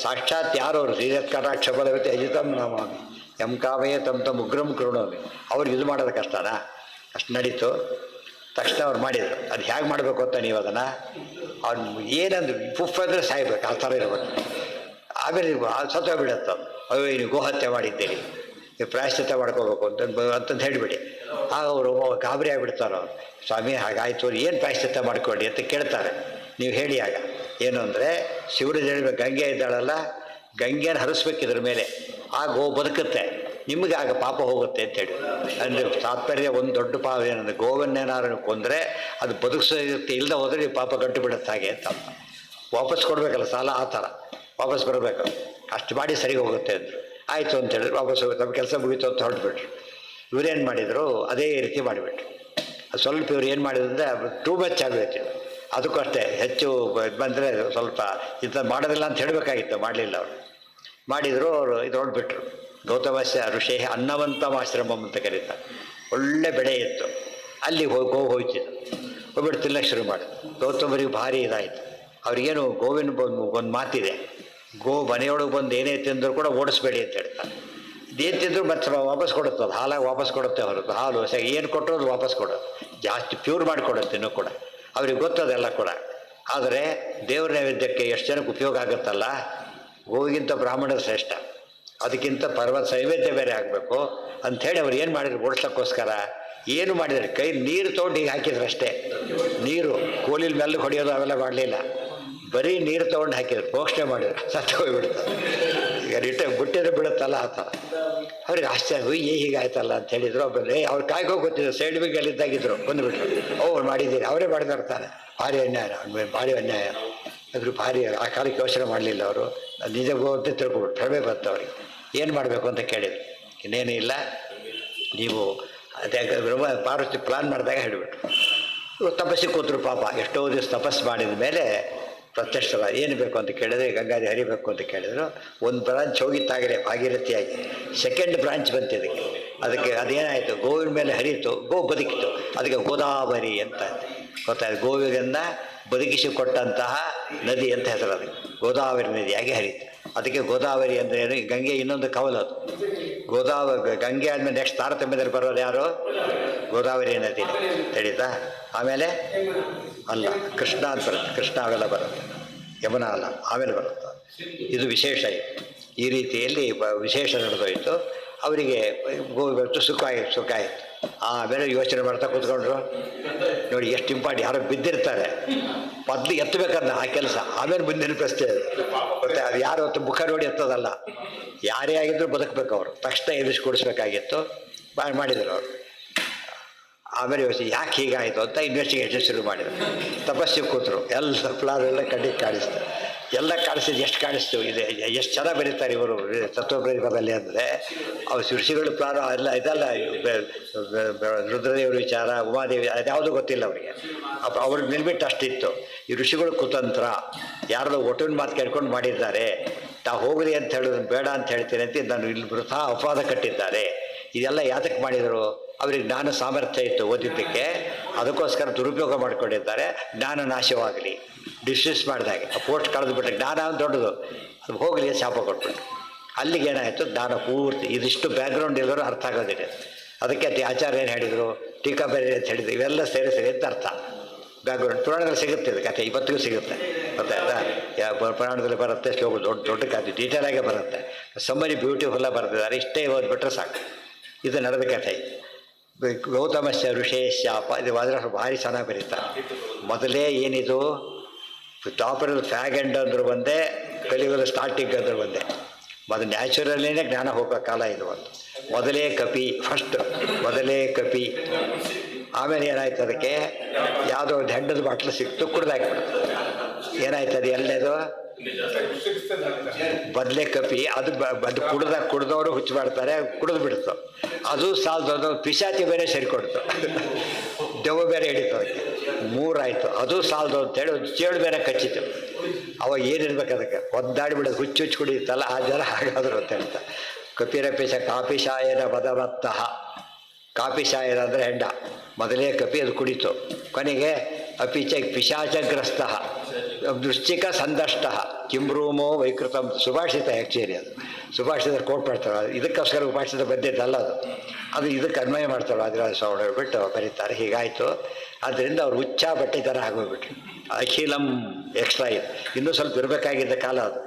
ಸಾಕ್ಷಾತ್ ಯಾರು ಅವರು ಶ್ರೀರತ್ಕಟಾಕ್ಷ ಬಲವತಿ ಅಜಿತಂ ನಾಮಾಮಿ ಎಂ ಕಾಮಯೇ ತಮ್ಮ ಉಗ್ರಂ ಕರುಣೋಮಿ. ಅವ್ರಿಗೆ ಇದು ಮಾಡೋದು ಕಷ್ಟನಾ? ಅಷ್ಟು ನಡೀತು. ತಕ್ಷಣ ಅವ್ರು ಮಾಡಿದರು. ಅದು ಹೇಗೆ ಮಾಡಬೇಕು ಅಂತ ನೀವು ಅದನ್ನು ಅವ್ನು ಏನಂದ್ರು ಪುಫ್ ಅಂದರೆ ಸಾಯ್ಬೇಕು, ಆ ಥರ ಇರ್ಬೇಕು. ಆಮೇಲೆ ಸತ್ತೋಗ್ಬಿಡತ್ತೆ. ಅಯ್ಯೋ ನೀವು ಗೋಹತ್ಯೆ ಮಾಡಿದ್ದೀರಿ, ನೀವು ಪ್ರಾಯಶ್ಚಿತ್ತ ಮಾಡ್ಕೋಬೇಕು ಅಂತಂದು ಹೇಳಿಬಿಡಿ. ಆಗ ಅವರು ಗಾಬರಿ ಆಗಿಬಿಡ್ತಾರೆ. ಅವರು ಸ್ವಾಮಿ ಹಾಗಾಯಿತು, ಏನು ಪ್ರಾಯಶ್ಚಿತ್ತ ಮಾಡ್ಕೊಳ್ಳಿ ಅಂತ ಕೇಳ್ತಾರೆ. ನೀವು ಹೇಳಿ ಆಗ ಏನು ಅಂದರೆ, ಶಿವನ ಹೇಳಬೇಕು, ಗಂಗೆ ಇದ್ದಾಳಲ್ಲ, ಗಂಗೆನ ಹರಿಸ್ಬೇಕು ಇದ್ರ ಮೇಲೆ, ಆ ಗೋ ಬದುಕುತ್ತೆ, ನಿಮಗೆ ಆಗ ಪಾಪ ಹೋಗುತ್ತೆ ಅಂತೇಳಿ. ಅಂದರೆ ತಾತ್ಪರ್ಯ ಒಂದು ದೊಡ್ಡ ಪಾಪ ಏನಂದರೆ, ಗೋವನ್ನೇನಾದ್ರು ಕೊಂದರೆ ಅದು ಬದುಕಿಸೋಕ್ಕೆ ಇಲ್ಲದೆ ಹೋದರೆ ನೀವು ಪಾಪ ಗಂಟು ಬಿಡುತ್ತೆ ಹಾಗೆ ಅಂತ. ವಾಪಸ್ ಕೊಡಬೇಕಲ್ಲ ಸಾಲ, ಆ ಥರ ವಾಪಸ್ ಬರಬೇಕು. ಅಷ್ಟು ಮಾಡಿ ಸರಿ ಹೋಗುತ್ತೆ ಅಂದರು. ಆಯಿತು ಅಂತೇಳಿದ್ರು. ವಾಪಸ್ ಹೋಗುತ್ತೆ, ನಮ್ಮ ಕೆಲಸ ಮುಗೀತು ಅಂತ ಹೊರಟುಬಿಟ್ರು. ಇವರೇನು ಮಾಡಿದರು, ಅದೇ ರೀತಿ ಮಾಡಿಬಿಟ್ರು. ಸ್ವಲ್ಪ ಇವ್ರು ಏನು ಮಾಡಿದ್ರು ಅಂದರೆ ಟೂ ಮಚ್ ಆಗಬೇಕು. ಅದಕ್ಕೂ ಅಷ್ಟೇ ಹೆಚ್ಚು ಇದು ಬಂದರೆ ಸ್ವಲ್ಪ ಇಂಥದ್ದು ಮಾಡೋದಿಲ್ಲ ಅಂತ ಹೇಳಬೇಕಾಗಿತ್ತು, ಮಾಡಲಿಲ್ಲ ಅವರು. ಮಾಡಿದರು. ಅವರು ಇದು ಹೊರಡ್ಬಿಟ್ರು. ಗೌತಮಸ್ಯ ಋಷಿ ಅನ್ನವಂತಮಾಶ್ರಮಂ ಅಂತ ಕರೀತಾರೆ. ಒಳ್ಳೆ ಬೆಳೆ ಇತ್ತು, ಅಲ್ಲಿ ಹೋಯ್ತಿದ್ದು. ಹೋಗ್ಬಿಟ್ಟು ತಿನ್ನಕ್ಕೆ ಶುರು ಮಾಡಿದ್ರು. ಗೌತಮರಿಗೆ ಭಾರಿ ಇದಾಯಿತು. ಅವ್ರಿಗೇನು ಗೋವಿನ ಒಂದು ಮಾತಿದೆ, ಗೋ ಮನೆಯೊಳಗೆ ಬಂದು ಏನೇ ತಿಂದರೂ ಕೂಡ ಓಡಿಸ್ಬೇಡಿ ಅಂತ ಹೇಳ್ತಾರೆ. ಇದೇನು ತಿಂದರೂ ಮತ್ತೆ ವಾಪಸ್ ಕೊಡುತ್ತೆ, ಅದು ಹಾಲಾಗಿ ವಾಪಸ್ ಕೊಡುತ್ತೆ ಹೊರತು ಹಾಲು ಏನು ಕೊಟ್ಟರು ಅದು ವಾಪಸ್ ಕೊಡೋದು, ಜಾಸ್ತಿ ಪ್ಯೂರ್ ಮಾಡಿಕೊಡುತ್ತೆ ಇನ್ನೂ ಕೂಡ. ಅವ್ರಿಗೆ ಗೊತ್ತದೆಲ್ಲ ಕೂಡ. ಆದರೆ ದೇವ್ರ ನೈವೇದ್ಯಕ್ಕೆ ಎಷ್ಟು ಜನಕ್ಕೆ ಉಪಯೋಗ ಆಗುತ್ತಲ್ಲ, ಗೋವಿಗಿಂತ ಬ್ರಾಹ್ಮಣರು ಶ್ರೇಷ್ಠ, ಅದಕ್ಕಿಂತ ಪರ್ವತ ನೈವೇದ್ಯ ಬೇರೆ ಆಗಬೇಕು ಅಂಥೇಳಿ ಅವ್ರು ಏನು ಮಾಡಿದ್ರು ಓಡಿಸೋಕ್ಕೋಸ್ಕರ ಏನು ಮಾಡಿದ್ದಾರೆ, ಕೈ ನೀರು ತೊಗೊಂಡು ಹೀಗೆ ಹಾಕಿದ್ರು ಅಷ್ಟೇ. ನೀರು ಕೋಲಿನ ಮೆಲ್ಲಗೆ ಹೊಡೆಯೋದು ಅವೆಲ್ಲ ಮಾಡಲಿಲ್ಲ, ಬರೀ ನೀರು ತೊಗೊಂಡು ಹಾಕಿದ್ರು, ಪೋಷಣೆ ಮಾಡಿದ್ರು, ಸತ್ತು ಹೋಗಿಬಿಡ್ತಾರೆ. ಈಗ ಬಿಟ್ಟಿದ್ರೆ ಬಿಡುತ್ತಲ್ಲ ಆ ಥರ. ಅವ್ರಿಗೆ ಆಶ್ಚರ್ಯ, ಹೀಗಾಯ್ತಲ್ಲ ಅಂತ ಹೇಳಿದ್ರು. ಒಬ್ಬರೇ ಅವ್ರು ಕಾಯ್ಕೋಗಿ ಗೊತ್ತಿದ್ರು, ಸೈಡ್ ಬಿಗ್ ಎಲ್ಲಿದ್ದಾಗಿದ್ರು, ಬಂದುಬಿಟ್ರು. ಮಾಡಿದ್ದೀರಿ, ಅವರೇ ಮಾಡಿದಿರ್ತಾರೆ. ಭಾರಿ ಅನ್ಯಾಯ, ಭಾರಿ ಅನ್ಯಾಯ ಅದ್ರ ಭಾರಿ. ಆ ಕಾಲಕ್ಕೆ ಯೋಚನೆ ಮಾಡಲಿಲ್ಲ ಅವರು, ನಿಜಕ್ಕೂ ಅಂತ ತಿಳ್ಕೊಬಿಟ್ಟು ಭ್ರಮೆ ಬಂತು ಅವ್ರಿಗೆ. ಏನು ಮಾಡಬೇಕು ಅಂತ ಕೇಳಿದ್ರು. ಇನ್ನೇನು ಇಲ್ಲ, ನೀವು ಅದೇ ಪಾರ್ವತಿ ಪ್ಲಾನ್ ಮಾಡಿದಾಗ ಹೇಳಿಬಿಟ್ರು. ತಪಸ್ಸಿಗೆ ಕೂತರು ಪಾಪ. ಎಷ್ಟೋ ದಿವಸ ತಪಸ್ಸು ಮಾಡಿದ ಮೇಲೆ ಪ್ರತ್ಯಕ್ಷ ಏನು ಬೇಕು ಅಂತ ಕೇಳಿದ್ರೆ, ಗಂಗಾದಿ ಹರಿಬೇಕು ಅಂತ ಕೇಳಿದ್ರು. ಒಂದು ಬ್ರಾಂಚ್ ಹೋಗಿತ್ತಾಗಲೇ ಭಾಗೀರಥಿಯಾಗಿ, ಸೆಕೆಂಡ್ ಬ್ರಾಂಚ್ ಬಂತು ಅದಕ್ಕೆ ಅದೇನಾಯಿತು, ಗೋವಿನ ಮೇಲೆ ಹರಿಯಿತು, ಗೋ ಬದುಕಿತು. ಅದಕ್ಕೆ ಗೋದಾವರಿ ಅಂತ ಗೊತ್ತಾಯ್ತು. ಗೋವಿಗನ್ನ ಬದುಕಿಸಿ ಕೊಟ್ಟಂತಹ ನದಿ ಅಂತ ಹೆಸರು ಅದಕ್ಕೆ. ಗೋದಾವರಿ ನದಿಯಾಗಿ ಹರಿತು. ಅದಕ್ಕೆ ಗೋದಾವರಿ ಅಂದರೆ ಏನು, ಗಂಗೆ ಇನ್ನೊಂದು ಕವಲು ಅದು. ಗಂಗೆ ಆದಮೇಲೆ ನೆಕ್ಸ್ಟ್ ತಾರತಮ್ಯದಲ್ಲಿ ಬರೋದು ಯಾರು, ಗೋದಾವರಿ ನದಿ ತಿಳಿತಾ. ಆಮೇಲೆ ಅಲ್ಲ, ಕೃಷ್ಣ ಅಂತ ಬರುತ್ತೆ, ಕೃಷ್ಣ ಅವೆಲ್ಲ ಬರುತ್ತೆ, ಯಮುನಾ ಅಲ್ಲ, ಆಮೇಲೆ ಬರುತ್ತೆ. ಇದು ವಿಶೇಷ. ಈ ರೀತಿಯಲ್ಲಿ ವಿಶೇಷ ನಡೆದೋಯ್ತು. ಅವರಿಗೆ ಗೋವಿತ್ತು, ಸುಖ ಆಯಿತು. ಆಮೇಲೆ ಯೋಚನೆ ಮಾಡ್ತಾ ಕೂತ್ಕೊಂಡ್ರು. ನೋಡಿ ಎಷ್ಟು ಇಂಪಾರ್ಟೆಂಟ್, ಯಾರೋ ಬಿದ್ದಿರ್ತಾರೆ, ಮೊದಲು ಎತ್ತಬೇಕನ್ನ ಆ ಕೆಲಸ, ಆಮೇಲೆ ಮುಂದಿನ ಪ್ರಶ್ನೆ ಮತ್ತೆ ಅದು ಯಾರು ಹೊತ್ತು ಮುಖ ನೋಡಿ ಎತ್ತೋದಲ್ಲ. ಯಾರೇ ಆಗಿದ್ರು ಬದುಕಬೇಕು ಅವರು, ತಕ್ಷಣ ಎದುರಿಸ್ಕೊಡಿಸ್ಬೇಕಾಗಿತ್ತು. ಮಾಡಿದರು ಅವರು. ಆಮೇಲೆ ಯೋಚನೆ ಯಾಕೆ ಹೀಗಾಯಿತು ಅಂತ ಇನ್ವೆಸ್ಟಿಗೇಷನ್ ಶುರು ಮಾಡಿದರು. ತಪಸ್ಸಿಗೆ ಕೂತರು. ಎಲ್ಲ ಪ್ಲಾನೆಲ್ಲ ಕಣ್ಣಿಗೆ ಕಾಣಿಸ್ತು. ಎಲ್ಲ ಕಾಣಿಸಿದ್ದು ಎಷ್ಟು ಕಾಣಿಸ್ತು, ಇದೆ ಎಷ್ಟು ಚೆನ್ನಾಗಿ ಬರೀತಾರೆ ಇವರು ತತ್ವಪ್ರದೀಪದಲ್ಲಿ. ಅಂದರೆ ಅವ್ರು ಋಷಿಗಳು ಪ್ಲಾನ್ ಎಲ್ಲ ಇದೆಲ್ಲ, ರುದ್ರದೇವ್ರ ವಿಚಾರ, ಉಮಾದೇವಿ ಅದ್ಯಾವುದೂ ಗೊತ್ತಿಲ್ಲ ಅವರಿಗೆ. ಅವ್ರಿಗೆ ನಿಲ್ಬಿಟ್ಟು ಅಷ್ಟಿತ್ತು. ಈ ಋಷಿಗಳು ಕುತಂತ್ರ, ಯಾರ್ದೋ ಒಟ್ಟಿನ ಮಾತು ಕೇಳ್ಕೊಂಡು ಮಾಡಿದ್ದಾರೆ. ತಾವು ಹೋಗಲಿ ಅಂತ ಹೇಳೋದು ಬೇಡ ಅಂತ ಹೇಳ್ತೀನಿ ಅಂತ ನಾನು ಇಲ್ಲಿ ವೃಥಾ ಅಪವಾದ ಕಟ್ಟಿದ್ದಾರೆ. ಇದೆಲ್ಲ ಯಾತಕ್ಕೆ ಮಾಡಿದರು, ಅವ್ರಿಗೆ ಜ್ಞಾನ ಸಾಮರ್ಥ್ಯ ಇತ್ತು ಓದಿದ್ದಕ್ಕೆ, ಅದಕ್ಕೋಸ್ಕರ ದುರುಪಯೋಗ ಮಾಡಿಕೊಂಡಿದ್ದಾರೆ. ಜ್ಞಾನ ನಾಶವಾಗಲಿ, ಡಿಸ್ಮಿಸ್ ಮಾಡಿದಾಗೆ ಆ ಪೋಸ್ಟ್ ಕಳೆದು ಬಿಟ್ಟರೆ, ಜ್ಞಾನ ದೊಡ್ಡದು, ಅದು ಹೋಗಲಿ ಶಾಪ ಕೊಟ್ಬಿಟ್ಟು. ಅಲ್ಲಿಗೆ ಏನಾಯಿತು, ಜ್ಞಾನ ಪೂರ್ತಿ. ಇದಿಷ್ಟು ಬ್ಯಾಕ್ಗ್ರೌಂಡ್ ಇಲ್ಲರೂ ಅರ್ಥ ಆಗೋದಿಲ್ಲ. ಅದಕ್ಕೆ ಆಚಾರ್ಯ ಏನು ಹೇಳಿದರು, ಟೀಕಾ ಬೇರೆ ಅಂತ ಹೇಳಿದ್ರು, ಇವೆಲ್ಲ ಸೇರಿ ಅಂತ ಅರ್ಥ. ಬ್ಯಾಕ್ಗ್ರೌಂಡ್ ಪುರಾಣದಲ್ಲಿ ಸಿಗುತ್ತೆ, ಇದು ಕಥೆ ಇವತ್ತಿಗೂ ಸಿಗುತ್ತೆ. ಗೊತ್ತಾಯ್ತಾ, ಪುರಾಣದಲ್ಲಿ ಬರುತ್ತೆ, ಶ್ಲೋಕ ದೊಡ್ಡ ದೊಡ್ಡ ಕಥೆ ಡೀಟೇಲಾಗೇ ಬರುತ್ತೆ. ಸಮ್ಮರಿ ಬ್ಯೂಟಿಫುಲ್ಲಾಗಿ ಬರೆದಿದ್ದಾರೆ. ಇಷ್ಟೇ ಓದ್ಬಿಟ್ರೆ ಸಾಕು. ಇದು ನಡೆದ ಕಥೆ. ಗೌತಮಸ್ಯ ಋಷೇಶ್ಯಾಪ, ಇದು ವಾದ್ರಾಸ ಭಾರಿ ಚೆನ್ನಾಗಿ ಬರೀತಾರೆ. ಮೊದಲೇ ಏನಿದು, ಟಾಪರಲ್ಲಿ ಫ್ಯಾಗ್ ಎಂಡ್ ಅಂದರು ಒಂದೇ, ಕಲಿಯುಗದ ಸ್ಟಾರ್ಟಿಂಗ್ ಅಂದರು ಒಂದೇ. ಮೊದಲು ನ್ಯಾಚುರಲ್ಲಿನೇ ಜ್ಞಾನ ಹೋಗೋ ಕಾಲ ಇದು. ಒಂದು ಮೊದಲೇ ಕಪಿ, ಫಸ್ಟ್ ಮೊದಲೇ ಕಪಿ. ಆಮೇಲೆ ಏನಾಯ್ತು, ಅದಕ್ಕೆ ಯಾವುದೋ ಒಂದು ಹೆಂಡದ ಬಾಟ್ಲು ಸಿಕ್ತು, ಕುಡ್ದಾಕ್ಬಿಡ್ತು. ಏನಾಯ್ತು ಅದು ಎಲ್ಲೇದು, ಬದಲೇ ಕಪಿ. ಅದು ಕುಡ್ದವರು ಹುಚ್ಚು ಮಾಡ್ತಾರೆ, ಕುಡಿದು ಬಿಡ್ತು. ಅದು ಸಾಲದು, ಪಿಶಾಚಿ ಬೇರೆ ಸೇರಿಕೊಡ್ತು, ದೆವ್ವ ಬೇರೆ ಹಿಡಿತು. ಅದಕ್ಕೆ ಮೂರಾಯಿತು. ಅದು ಸಾಲದು ಅಂತೇಳಿ ಒಂದು ಚೇಳು ಬೇರೆ ಕಚ್ಚಿತು. ಅವಾಗ ಏನಿರ್ಬೇಕು, ಅದಕ್ಕೆ ಒದ್ದಾಡಿ ಬಿಡೋದು, ಹುಚ್ಚು ಕುಡಿಯುತ್ತಲ್ಲ ಆ ಜನ ಹಾಗಾದ್ರು ಅಂತ ಹೇಳ್ತಾ. ಕಪಿರಪಿಶ ಕಾಪಿಶಾಯನ ಮದಮತ್ತಃ. ಕಾಪಿಶಾಯನ ಅಂದರೆ ಹೆಂಡ, ಮೊದಲೇ ಕಪಿ, ಅದು ಕುಡಿತು. ಕೊನೆಗೆ ಅಪಿಚ ಪಿಶಾಚಗ್ರಸ್ತ ವೃಶ್ಚಿಕ ಸಂದಷ್ಟ ಕಿಂಬ್ರೂಮೋ ವೈಕೃತಂ. ಸುಭಾಷಿತ ಆ್ಯಕ್ಚುಲಿ ಅದು ಸುಭಾಷಿತ ಕೋಟ್ ಮಾಡ್ತಾರೆ. ಇದಕ್ಕೋಸ್ಕರ ಉಪಾಷಿತ ಬಂದಿದ್ದಲ್ಲ ಅದು, ಅದು ಇದಕ್ಕೆ ಅನ್ವಯ ಮಾಡ್ತಾರೆ. ಅದರ ಸೌಂಡ್ ಹೇಳ್ಬಿಟ್ಟು ಬರೀತಾರೆ. ಹೀಗಾಯಿತು. ಆದ್ದರಿಂದ ಅವ್ರು ಹುಚ್ಚ ಬಟ್ಟೆ ಥರ ಆಗೋಗ್ಬಿಟ್ರು. ಅಖಿಲಂ ಎಕ್ಸ್ಟ್ರಾ ಇದು, ಇನ್ನೂ ಸ್ವಲ್ಪ ಇರಬೇಕಾಗಿದ್ದ ಕಾಲ ಅದು.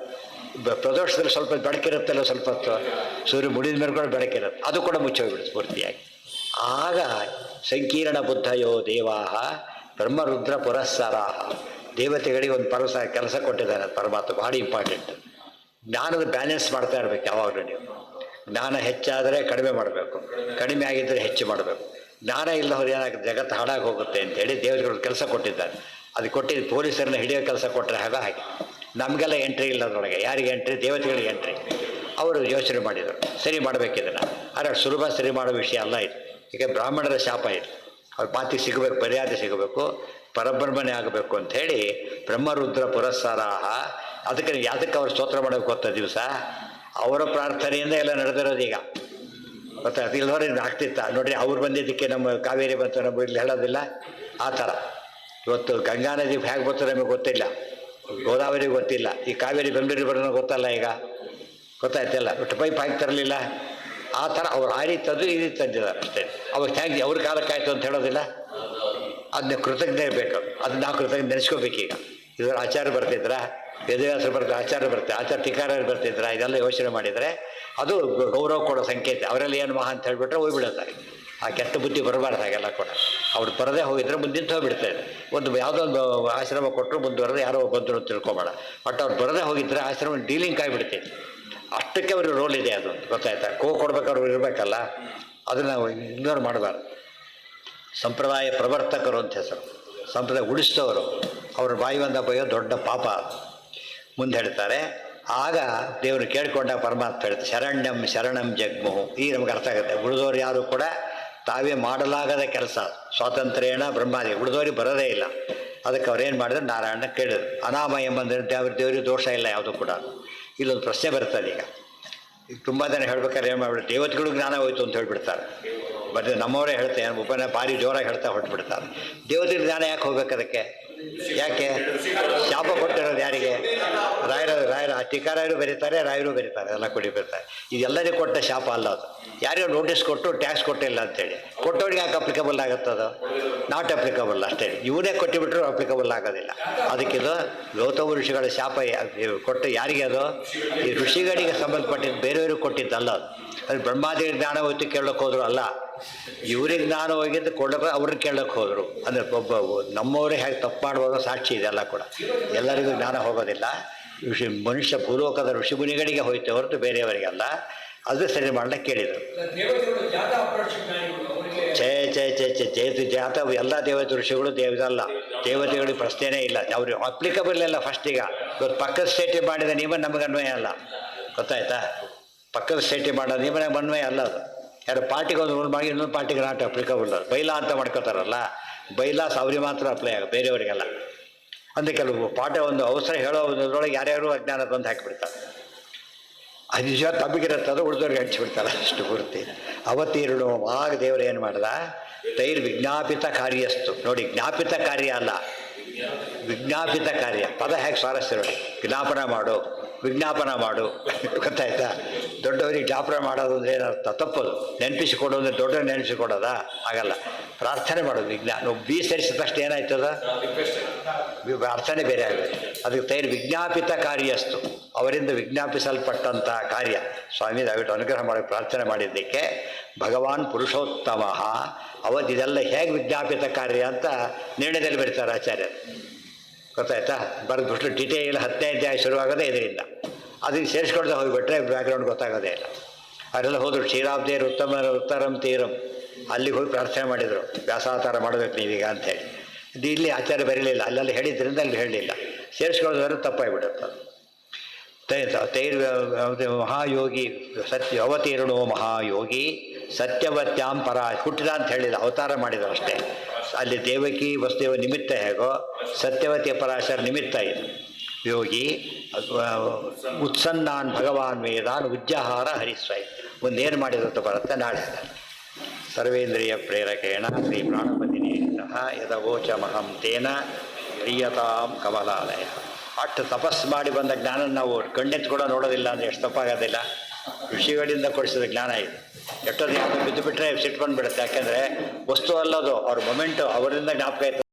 ಪ್ರದೋಷದಲ್ಲಿ ಸ್ವಲ್ಪ ಬೆಳಕಿರುತ್ತಲ್ಲ, ಸ್ವಲ್ಪ ಹೊತ್ತು ಸೂರ್ಯ ಮುಡಿದ ಮೇಲೆ ಕೂಡ ಬೆಳಕಿರುತ್ತೆ, ಅದು ಕೂಡ ಮುಚ್ಚೋಗ್ಬಿಡುತ್ತೆ ಪೂರ್ತಿಯಾಗಿ. ಆಗ ಸಂಕೀರ್ಣ ಬುದ್ಧಯೋ ದೇವಾಹ ಬ್ರಹ್ಮರುದ್ರ ಪುರಸ್ಸರಾಹ. ದೇವತೆಗಳಿಗೆ ಒಂದು ಕೆಲಸ ಕೊಟ್ಟಿದ್ದಾರೆ, ಅದು ಪರಮಾತ್ಮ ಭಾಳ ಇಂಪಾರ್ಟೆಂಟ್. ಜ್ಞಾನದ ಬ್ಯಾಲೆನ್ಸ್ ಮಾಡ್ತಾ ಇರಬೇಕು ಯಾವಾಗಲೂ ನೀವು. ಜ್ಞಾನ ಹೆಚ್ಚಾದರೆ ಕಡಿಮೆ ಮಾಡಬೇಕು, ಕಡಿಮೆ ಆಗಿದ್ದರೆ ಹೆಚ್ಚು ಮಾಡಬೇಕು. ಜ್ಞಾನ ಇಲ್ಲದವ್ರು ಏನಾಗುತ್ತೆ, ಜಗತ್ತು ಹಾಳಾಗಿ ಹೋಗುತ್ತೆ ಅಂತೇಳಿ ದೇವತೆಗಳು ಕೆಲಸ ಕೊಟ್ಟಿದ್ದಾರೆ. ಅದು ಕೊಟ್ಟಿದ್ದು ಪೊಲೀಸರನ್ನ ಹಿಡಿಯೋ ಕೆಲಸ ಕೊಟ್ಟರೆ ಹಾಗೆ ನಮಗೆಲ್ಲ ಎಂಟ್ರಿ ಇಲ್ಲ ಅದರೊಳಗೆ. ಯಾರಿಗೆ ಎಂಟ್ರಿ, ದೇವತೆಗಳಿಗೆ ಎಂಟ್ರಿ. ಅವರು ಯೋಚನೆ ಮಾಡಿದರು, ಸರಿ ಮಾಡಬೇಕಿದನ್ನು. ಆದರೆ ಸುಲಭ ಸರಿ ಮಾಡೋ ವಿಷಯ ಅಲ್ಲ ಇದು. ಈಗ ಬ್ರಾಹ್ಮಣರ ಶಾಪ ಇದು. ಅವ್ರ ಮಾತಿಗೆ ಸಿಗಬೇಕು, ಮರ್ಯಾದೆ ಸಿಗಬೇಕು. ಪರಬ್ರಹ್ಮನೇ ಆಗಬೇಕು ಅಂಥೇಳಿ ಬ್ರಹ್ಮರುದ್ರ ಪುರಸ್ಸಾರಾಹ. ಅದಕ್ಕೆ ಯಾತಕ್ಕೆ ಅವ್ರು ಸ್ತೋತ್ರ ಮಾಡೋಕ್ಕೆ ಗೊತ್ತ ದಿವಸ ಅವರ ಪ್ರಾರ್ಥನೆಯಿಂದ ಎಲ್ಲ ನಡೆದಿರೋದು. ಈಗ ಗೊತ್ತಾಯ್ತು, ಇಲ್ಲದವ್ರು ಇದು ಆಗ್ತಿತ್ತ ನೋಡ್ರಿ, ಅವ್ರು ಬಂದಿದ್ದಕ್ಕೆ ನಮ್ಮ ಕಾವೇರಿ ಬಂತು ನಮ್ಮ ಇಲ್ಲಿ ಹೇಳೋದಿಲ್ಲ. ಆ ಥರ ಇವತ್ತು ಗಂಗಾ ನದಿ ಹೇಗೆ ಬರ್ತದೆ ನಮಗೆ ಗೊತ್ತಿಲ್ಲ, ಗೋದಾವರಿ ಗೊತ್ತಿಲ್ಲ, ಈ ಕಾವೇರಿ ಬೆಂಗಳೂರಿಗೆ ಬರೋಣ ಗೊತ್ತಲ್ಲ. ಈಗ ಗೊತ್ತಾಯ್ತಲ್ಲ, ಒಟ್ಟು ಪೈಪ್ ಹಾಕಿ ತರಲಿಲ್ಲ. ಆ ಥರ ಅವ್ರು ಆ ರೀತಿ ತಂದು ಈ ರೀತಿ ತಂದಿದ್ದಾರೆ ಅಷ್ಟೇ. ಅವಾಗ ಥ್ಯಾಂಕ್ ಅವ್ರ ಕಾಲಕ್ಕಾಯ್ತು ಅಂತ ಹೇಳೋದಿಲ್ಲ, ಅದನ್ನ ಕೃತಜ್ಞತೆ ಬೇಕು. ಅದನ್ನ ನಾವು ಕೃತಜ್ಞತೆ ನೆನೆಸ್ಕೋಬೇಕೀಗ. ಇದ್ರ ಆಚಾರ ಬರ್ತಿದ್ರ, ವೇದವ್ಯಾಸರು ಬರ್ತಾರೆ, ಆಚಾರ ಬರ್ತಾರೆ, ಆಚಾರ ಟೀಕಾರರು ಬರ್ತಿದ್ರ, ಇದೆಲ್ಲ ಯೋಚನೆ ಮಾಡಿದರೆ ಅದು ಗೌರವ ಕೊಡೋ ಸಂಕೇತ. ಅವರಲ್ಲಿ ಏನು ಮಹಾ ಅಂತ ಹೇಳಿಬಿಟ್ರೆ ಹೋಗ್ಬಿಡುತ್ತಾರೆ. ಆ ಕೆಟ್ಟ ಬುದ್ಧಿ ಬರಬಾರ್ದು ಹಾಗೆಲ್ಲ ಕೂಡ. ಅವ್ರು ಬರದೇ ಹೋಗಿದ್ರೆ ಮುಂದಿನ ಹೋಗ್ಬಿಡ್ತಾರೆ. ಒಂದು ಯಾವುದೋ ಒಂದು ಆಶ್ರಮ ಕೊಟ್ಟರು ಮುಂದುವರೆದು ಯಾರೋ ಬಂದರು ಅಂತ ತಿಳ್ಕೊಬೇಡ. ಬಟ್ ಅವ್ರು ಬರದೇ ಹೋಗಿದ್ರೆ ಆಶ್ರಮ ಡೀಲಿಂಗ್ ಆಗಿಬಿಡ್ತೈತಿ. ಅಷ್ಟಕ್ಕೆ ಅವ್ರಿಗೆ ರೋಲ್ ಇದೆ. ಅದು ಗೊತ್ತಾಯ್ತಾ, ಕೊಡ್ಬೇಕಾದ್ರು ಇರಬೇಕಲ್ಲ, ಅದನ್ನು ನಾವು ಇಗ್ನೋರ್ ಮಾಡಬಾರ್ದು. ಸಂಪ್ರದಾಯ ಪ್ರವರ್ತಕರು ಅಂತ ಹೆಸರು, ಸಂಪ್ರದಾಯ ಉಳಿಸಿದವರು. ಅವ್ರ ಬಾಯಿ ಬಂದ ಬಯ್ಯೋ ದೊಡ್ಡ ಪಾಪ ಮುಂದೆ ಹೇಳ್ತಾರೆ. ಆಗ ದೇವರು ಕೇಳ್ಕೊಂಡ ಪರಮಾತ್ಮ ಹೇಳ್ತಾರೆ, ಶರಣ್ಯಂ ಶರಣಂ ಜಗ್ಮುಹು. ಈಗ ನಮ್ಗೆ ಅರ್ಥ ಆಗುತ್ತೆ. ಉಳಿದವ್ರು ಯಾರು ಕೂಡ ತಾವೇ ಮಾಡಲಾಗದ ಕೆಲಸ, ಸ್ವಾತಂತ್ರ್ಯೇಣ ಬ್ರಹ್ಮಾದಿ, ಉಳಿದವ್ರಿಗೆ ಬರೋದೇ ಇಲ್ಲ. ಅದಕ್ಕೆ ಅವ್ರೇನು ಮಾಡಿದ್ರು, ನಾರಾಯಣ ಕೇಳಿದ್ರು. ಅನಾಮ ಎಂಬಂದ್ರೆ ದೇವರಿಗೆ ದೋಷ ಇಲ್ಲ ಯಾವುದು ಕೂಡ. ಇಲ್ಲೊಂದು ಪ್ರಶ್ನೆ ಬರ್ತದೆ. ಈಗ ತುಂಬ ಜನ ಹೇಳ್ಬೇಕಾದ್ರೆ ಏನು ಮಾಡ್ಬಿಡ್ತಾರೆ, ದೇವತೆಗಳು ಜ್ಞಾನ ಹೋಯ್ತು ಅಂತ ಹೇಳ್ಬಿಡ್ತಾರೆ. ಬಟ್ ನಮ್ಮವರೇ ಹೇಳ್ತಾರೆ, ಒಬ್ಬನೇ ಭಾರಿ ಜೋರಾಗಿ ಹೇಳ್ತಾ ಹೊರಟ್ಬಿಡ್ತಾರೆ. ದೇವತೆಗಳ ಜ್ಞಾನ ಯಾಕೆ ಹೋಗ್ಬೇಕು ಅದಕ್ಕೆ? ಯಾಕೆ ಶಾಪ ಕೊಟ್ಟಿರೋದು ಯಾರಿಗೆ? ರಾಯರ ಟೀಕಾರಾಯರು ಬರೀತಾರೆ, ರಾಯರು ಬರೀತಾರೆ, ಎಲ್ಲ ಕೊಡಿ ಬರ್ತಾರೆ. ಇದೆಲ್ಲರಿಗೂ ಕೊಟ್ಟ ಶಾಪ ಅಲ್ಲ ಅದು. ಯಾರಿಗೂ ನೋಟಿಸ್ ಕೊಟ್ಟು ಟ್ಯಾಕ್ಸ್ ಕೊಟ್ಟಿಲ್ಲ ಅಂತೇಳಿ ಕೊಟ್ಟವ್ರಿಗೆ ಯಾಕೆ ಅಪ್ಲಿಕಬಲ್ ಆಗುತ್ತದು? ನಾಟ್ ಅಪ್ಲಿಕಬಲ್ ಅಷ್ಟೇ. ಇವನೇ ಕೊಟ್ಟಿಬಿಟ್ರು ಅಪ್ಲಿಕಬಲ್ ಆಗೋದಿಲ್ಲ. ಅದಕ್ಕಿದು ಗೌತಮ ಋಷಿಗಳ ಶಾಪ ಕೊಟ್ಟು ಯಾರಿಗೆ? ಅದು ಈ ಋಷಿಗಳಿಗೆ ಸಂಬಂಧಪಟ್ಟಿದ್ದು, ಬೇರೆಯವ್ರಿಗೆ ಕೊಟ್ಟಿದ್ದಲ್ಲ ಅದು. ಅದು ಬ್ರಹ್ಮಾದಿ ಜ್ಞಾನ ಹೋಯ್ತು ಕೇಳೋಕೆ ಹೋದ್ರು ಅಲ್ಲ, ಇವ್ರಿಗೆ ಜ್ಞಾನ ಹೋಗಿದ್ದು ಕೊಡೋಕೆ ಅವ್ರಿಗೆ ಕೇಳೋಕೆ ಹೋದರು. ಅಂದರೆ ಒಬ್ಬ ನಮ್ಮವರೇ ಹೇಗೆ ತಪ್ಪು ಮಾಡುವಾಗ ಸಾಕ್ಷಿ ಇದೆಲ್ಲ ಕೂಡ. ಎಲ್ಲರಿಗೂ ಜ್ಞಾನ ಹೋಗೋದಿಲ್ಲ. ಮನುಷ್ಯ ಭೂಲೋಕದ ಋಷಿಮುನಿಗಳಿಗೆ ಹೋಯ್ತು ಹೊರತು ಬೇರೆಯವರಿಗಲ್ಲ. ಅದು ಸರಿ ಮಾಡಲಿಕ್ಕೆ ಕೇಳಿದರು. ಜಾತ ಎಲ್ಲ ದೇವತೆ ಋಷಿಗಳು ದೇವದಲ್ಲ, ದೇವತೆಗಳಿಗೆ ಪ್ರಶ್ನೆನೇ ಇಲ್ಲ. ಅವ್ರಿಗೆ ಅಪ್ಲಿಕಬಲ್ ಇಲ್ಲ. ಫಸ್ಟ್ ಈಗ ಇವತ್ತು ಪಕ್ಕದ ಸ್ಟೇಟಿ ಮಾಡಿದ ನಿಯಮ ನಮಗೆ ಅನ್ವಯ ಅಲ್ಲ. ಗೊತ್ತಾಯ್ತಾ? ಪಕ್ಕದ ಸ್ಟೇಟಿ ಮಾಡೋ ನಿಯಮ ನಮಗೆ ಅನ್ವಯ ಅಲ್ಲ. ಅದು ಯಾರು ಪಾರ್ಟಿಗೆ ಒಂದು ರೂಲ್ ಮಾಡಿ ಇನ್ನೊಂದು ಪಾರ್ಟಿಗೆ ನಾಟ್ ಅಪ್ಲಿಕಬಲ್. ಬೈಲಾ ಅಂತ ಮಾಡ್ಕೋತಾರಲ್ಲ, ಬೈಲಾಸ್ ಅವ್ರಿಗೆ ಮಾತ್ರ ಅಪ್ಲೈ ಆಗ, ಬೇರೆಯವರಿಗೆಲ್ಲ. ಅಂದರೆ ಕೆಲವು ಪಾಠ ಒಂದು ಅವಸರ ಹೇಳೋದ್ರೊಳಗೆ ಯಾರ್ಯಾರು ಅಜ್ಞಾನ ಬಂದು ಹಾಕಿಬಿಡ್ತಾರೆ. ಅದು ನಿಜ ತಮಗಿರುತ್ತೆ, ಅದು ಉಳಿದವ್ರಿಗೆ ಹಂಚಿಬಿಡ್ತಾರೆ ಅಷ್ಟು ಪೂರ್ತಿ. ಅವತೀರ್ಣು ಆಗ ದೇವರು ಏನು ಮಾಡ್ದ, ತೈರ್ ವಿಜ್ಞಾಪಿತ ಕಾರ್ಯಸ್ತು. ನೋಡಿ, ಜ್ಞಾಪಿತ ಕಾರ್ಯ ಅಲ್ಲ, ವಿಜ್ಞಾಪಿತ ಕಾರ್ಯ. ಪದ ಹೇಗೆ ಸ್ವಾರಸ್ಯ ನೋಡಿ. ಜ್ಞಾಪನ ಮಾಡು, ವಿಜ್ಞಾಪನ ಮಾಡು. ಗೊತ್ತಾಯ್ತಾ? ದೊಡ್ಡವರಿಗೆ ಜ್ಞಾಪನ ಮಾಡೋದು ಅಂದರೆ ಏನರ್ಥ? ತಪ್ಪದು. ನೆನಪಿಸಿಕೊಡೋದು ಅಂದರೆ ದೊಡ್ಡ ನೆನಪಿಸಿಕೊಡೋದಾ? ಆಗಲ್ಲ. ಪ್ರಾರ್ಥನೆ ಮಾಡೋದು. ವಿಜ್ಞಾನ ಬಿ ಸೇರಿಸಿದ ತಕ್ಷಣ ಏನಾಯ್ತದ? ಅರ್ಥನೇ ಬೇರೆ ಆಗುತ್ತೆ. ಅದಕ್ಕೆ ತೈರ್ ವಿಜ್ಞಾಪಿತ ಕಾರ್ಯಸ್ತು, ಅವರಿಂದ ವಿಜ್ಞಾಪಿಸಲ್ಪಟ್ಟಂಥ ಕಾರ್ಯ. ಸ್ವಾಮಿ ದಯವಿಟ್ಟು ಅನುಗ್ರಹ ಮಾಡಿ ಪ್ರಾರ್ಥನೆ ಮಾಡಿದ್ದಕ್ಕೆ. ಭಗವಾನ್ ಪುರುಷೋತ್ತಮ ಇದೆಲ್ಲ ಹೇಗೆ ವಿಜ್ಞಾಪಿತ ಕಾರ್ಯ ಅಂತ ನಿರ್ಣಯದಲ್ಲಿ ಬರೀತಾರೆ ಆಚಾರ್ಯರು. ಗೊತ್ತಾಯ್ತಾ? ಬರೆದ್ಬಿಟ್ಟು ಡಿಟೇಲ್ 10ನೇ ಅಧ್ಯಾಯ ಶುರುವಾಗೋದೇ ಇದರಿಂದ. ಅದಕ್ಕೆ ಸೇರಿಸ್ಕೊಳ್ದೆ ಹೋಗಿಬಿಟ್ರೆ ಬ್ಯಾಕ್ಗ್ರೌಂಡ್ ಗೊತ್ತಾಗೋದೇ ಇಲ್ಲ. ಅವರೆಲ್ಲ ಹೋದರು ಕ್ಷೀರಾಬ್ದೇರು ಉತ್ತರಂ ತೀರಂ, ಅಲ್ಲಿಗೆ ಹೋಗಿ ಪ್ರಾರ್ಥನೆ ಮಾಡಿದರು. ವ್ಯಾಸಾವತಾರ ಮಾಡಬೇಕು ನೀವೀಗ ಅಂಥೇಳಿ. ಇದು ಇಲ್ಲಿ ಆಚಾರ್ಯ ಬರೀಲಿಲ್ಲ, ಅಲ್ಲೆಲ್ಲ ಹೇಳಿದ್ರಿಂದ ಅಲ್ಲಿ ಹೇಳಲಿಲ್ಲ. ಸೇರಿಸ್ಕೊಳ್ಳೋದಾದ್ರೂ ತಪ್ಪಾಗಿಬಿಡುತ್ತೆ. ತೈರ್ ಮಹಾಯೋಗಿ ಸತ್ಯ ಅವತೀರ್ಣೋ ಮಹಾಯೋಗಿ ಸತ್ಯವತ್ಯಾಂ ಪರ. ಹುಟ್ಟಿದ ಅಂತ ಹೇಳಿಲ್ಲ, ಅವತಾರ ಮಾಡಿದರು ಅಷ್ಟೇ. ಅಲ್ಲಿ ದೇವಕಿ ವಸುದೇವ ನಿಮಿತ್ತ ಹೇಗೋ ಸತ್ಯವತಿಯ ಪರಾಶರ ನಿಮಿತ್ತ ಇದು. ಯೋಗಿ ಉತ್ಸನ್ನಾನ್ ಭಗವಾನ್ ವೇದಾನ್ ಉಜ್ಜಹಾರ ಹರಿಸ್ವೈ. ಮುಂದೇನು ಮಾಡಿದಂತ ಬರುತ್ತೆ ನಾಳೆ. ಸರ್ವೇಂದ್ರಿಯ ಪ್ರೇರಕೇಣ ಶ್ರೀ ಪ್ರಾಣಪತಿನೇ ಯದವೋಚ ಮಹಂ ತೇನ ಪ್ರಿಯತಾಂ ಕಮಲಾಲಯ. ಅಷ್ಟು ತಪಸ್ಸು ಮಾಡಿ ಬಂದ ಜ್ಞಾನ ನಾವು ಕಣ್ಣೆತ್ತು ಕೂಡ ನೋಡೋದಿಲ್ಲ ಅಂದರೆ ಎಷ್ಟು ತಪ್ಪಾಗೋದಿಲ್ಲ. ಋಷಿಗಳಿಂದ ಕೊಡಿಸಿದ ಜ್ಞಾನ ಇದು. ಎಷ್ಟೊಂದು ಯಾವುದು ಬಿದ್ದು ಬಿಟ್ಟರೆ ಸಿಟ್ಟು ಬಂದುಬಿಡುತ್ತೆ. ಯಾಕೆಂದರೆ ವಸ್ತು ಅಲ್ಲದು, ಅವ್ರ ಮೊಮೆಂಟು ಅವರಿಂದ ಜ್ಞಾಪಕ ಇರ್ತದೆ.